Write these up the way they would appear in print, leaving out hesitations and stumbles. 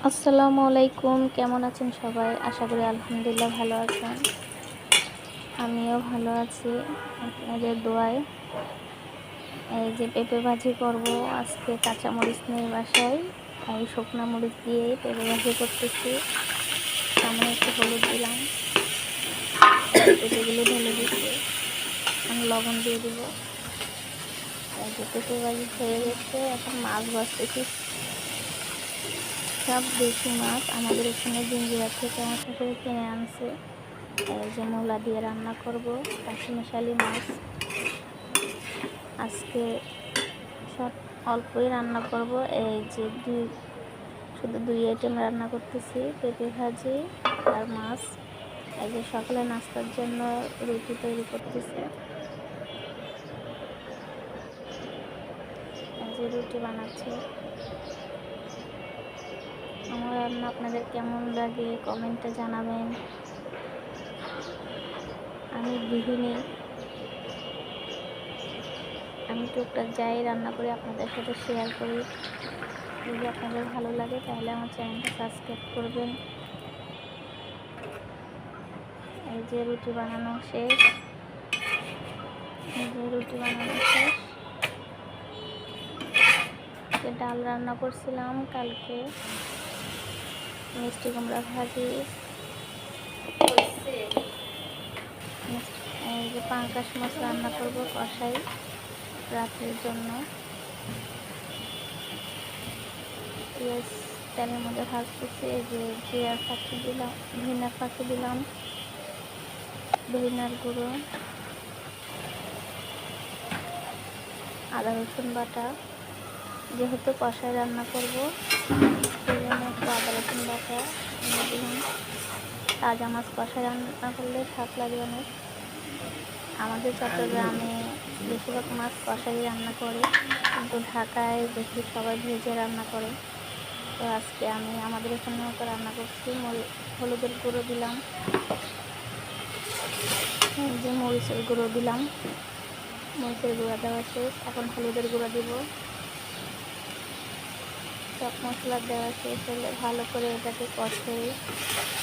আসসালামু আলাইকুম, কেমন আছেন সবাই? আশা করি আলহামদুলিল্লাহ ভালো আছেন। আমিও ভালো আছি আপনাদের দোয়ায়। এই যে পেঁপে ভাজি করব আজকে, কাঁচামরিচ নেই বাসায়, তাই শুকনো মরিচ দিয়ে পেঁপে ভাজি করতেছি। সামনে একটু হলুদ দিলাম, পেঁপেগুলো ঢেলে দিচ্ছি, আমি লবণ দিয়ে দিব। এই যে পেঁপে ভাজি হয়ে গেছে, এখন মাছ ভাজতেছি। সব দেশি মাছ, আমাদের এখানে জিঞ্জিরা থেকে আমার শাশুড়ি কিনে আনছে। এই যে মূলা দিয়ে রান্না করব, কাঁচামিশালি মাছ। আজকে সব অল্পই রান্না করব। এই যে শুধু দুই আইটেম রান্না করতেছি, পেঁপে ভাজি আর মাছ। এই যে সকালে নাস্তার জন্য রুটি তৈরি করতেছি। এই যে রুটি বানাচ্ছি। আমার রান্না আপনাদের কেমন লাগে কমেন্টে জানাবেন। আমি গৃহিণী, আমি টুকটাক যাই রান্না করি আপনাদের সাথে শেয়ার করি। যদি আপনাদের ভালো লাগে তাহলে আমার চ্যানেলটা সাবস্ক্রাইব করবেন। এই যে রুটি বানানো শেষ, ডাল রান্না করছিলাম কালকে, মিষ্টি কুমড়া ভাজি। এই যে পাঙ্কাশ মাছ রান্না করব কষাই রাতের জন্য। পেঁয়াজ তেলের মধ্যে ভাজতেছি। এই যে জিরার ফাঁকি দিলাম, ধনিয়ার ফাঁকি দিলাম, ধনিয়ার গুঁড়ো, আদা রসুন বাটা। যেহেতু কষাই রান্না করব সেই জন্য একটু আদা রসুন বাটা দিলাম। তাজা মাছ কষাই রান্না করলে স্বাদ লাগে অনেক। আমাদের চট্টগ্রামে বেশিরভাগ মাছ কষাই রান্না করে, কিন্তু ঢাকায় দেখি সবাই ভেজে রান্না করে। তো আজকে আমি আমাদের এখানে মতো রান্না করছি। হলুদের গুঁড়ো দিলাম, এই যে মরিচের গুঁড়ো দিলাম। মরিচের গুঁড়া দেওয়া শেষ, এখন হলুদের গুঁড়ো দিব। সব মশলা দেওয়া শেষ হলে ভালো করে এটাকে কষে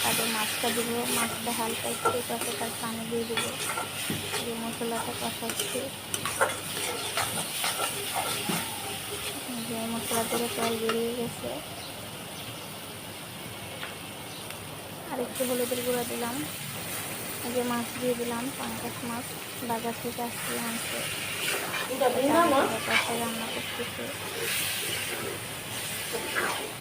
তারপর মাছটা দিব। মাছটা হালকা একটু কষে তার পানি দিয়ে দিব। যে মশলাটা কষাচ্ছি, যে মশলা থেকে তেল বেরিয়ে গেছে। আর একটু হলুদের গুঁড়া দিলাম। যে মাছ দিয়ে দিলাম, পাঙ্কাশ মাছ বাজার থেকে আসছে আনছে। কষাই রান্না করতেছে।